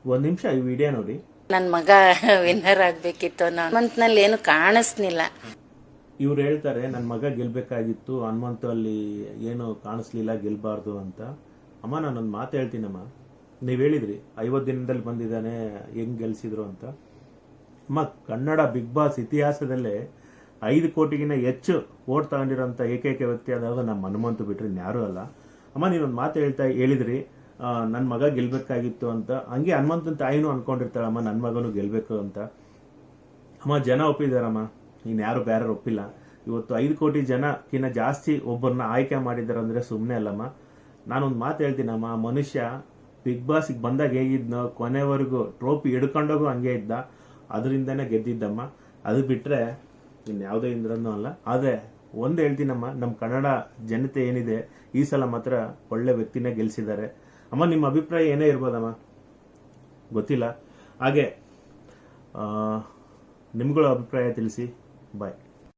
ಒಂದ್ ನಿಮಿಷ ಈ ವಿಡಿಯೋ ನೋಡಿ. ನನ್ನ ಮಗ ವಿನ್ನರ್ ಆಗ್ಬೇಕಿತ್ತು, ಹನುಮಂತನಲ್ಲಿ ಏನು ಕಾಣಿಸ್ನಿಲ್ಲ. ಇವ್ರು ಹೇಳ್ತಾರೆ ನನ್ನ ಮಗ ಗೆಲ್ಬೇಕಾಗಿತ್ತು, ಹನುಮಂತ ಅಲ್ಲಿ ಏನು ಕಾಣಿಸ್ಲಿಲ್ಲ, ಗೆಲ್ಬಾರ್ದು ಅಂತ. ಅಮ್ಮ ನಾನೊಂದು ಮಾತು ಹೇಳ್ತೀನಮ್ಮ, ನೀವು ಹೇಳಿದ್ರಿ 50 ದಿನದಲ್ಲಿ ಬಂದಿದ್ದಾನೆ, ಹೆಂಗ್ ಗೆಲ್ಸಿದ್ರು ಅಂತ. ಅಮ್ಮ, ಕನ್ನಡ ಬಿಗ್ ಬಾಸ್ ಇತಿಹಾಸದಲ್ಲೇ 5 ಕೋಟಿಗಿನ್ನ ಹೆಚ್ಚು ಓಟ್ ತಗೊಂಡಿರೋಂಥ ಏಕೈಕ ವ್ಯಕ್ತಿ ಅದಾவது ನಮ್ಮ ಹನುಮಂತ ಬಿಟ್ರೆ ಇನ್ಯಾರೂ ಅಲ್ಲ. ಅಮ್ಮ, ನೀನೊಂದು ಮಾತು ಹೇಳಿದ್ರಿ, ನನ್ನ ಮಗ ಗೆಲ್ಬೇಕಾಗಿತ್ತು ಅಂತ. ಹಂಗೆ ಹನುಮಂತನ ತಾಯಿನೂ ಅನ್ಕೊಂಡಿರ್ತಾಳಮ್ಮ ನನ್ನ ಮಗನೂ ಗೆಲ್ಬೇಕು ಅಂತ. ಅಮ್ಮ, ಜನ ಒಪ್ಪಿದಾರಮ್ಮ, ಇನ್ಯಾರು ಬೇರೆ ಒಪ್ಪಿಲ್ಲ. ಇವತ್ತು 5 ಕೋಟಿ ಜನಕ್ಕಿಂತ ಜಾಸ್ತಿ ಒಬ್ಬರನ್ನ ಆಯ್ಕೆ ಮಾಡಿದಾರೆ ಅಂದ್ರೆ ಸುಮ್ಮನೆ ಅಲ್ಲಮ್ಮ. ನಾನೊಂದು ಮಾತು ಹೇಳ್ತೀನಮ್ಮ, ಮನುಷ್ಯ ಬಿಗ್ ಬಾಸ್ಗೆ ಬಂದಾಗ ಹೇಗಿದ್ನೋ ಕೊನೆವರೆಗೂ ಟ್ರೋಫಿ ಹಿಡ್ಕೊಂಡೋಗು ಹಂಗೆ ಇದ್ದ, ಅದರಿಂದನೇ ಗೆದ್ದಿದ್ದಮ್ಮ. ಅದು ಬಿಟ್ರೆ ಇನ್ಯಾವುದೇ ಇಂದ್ರನೂ ಅಲ್ಲ. ಆದರೆ ಒಂದು ಹೇಳ್ತೀನಮ್ಮ, ನಮ್ಮ ಕನ್ನಡ ಜನತೆ ಏನಿದೆ ಈ ಸಲ ಮಾತ್ರ ಒಳ್ಳೆ ವ್ಯಕ್ತಿನೇ ಗೆಲ್ಸಿದ್ದಾರೆ. ಅಮ್ಮ, ನಿಮ್ಮ ಅಭಿಪ್ರಾಯ ಏನೇ ಇರ್ಬೋದಮ್ಮ, ಗೊತ್ತಿಲ್ಲ. ಹಾಗೆ ನಿಮ್ಗಳ ಅಭಿಪ್ರಾಯ ತಿಳಿಸಿ. ಬಾಯ್.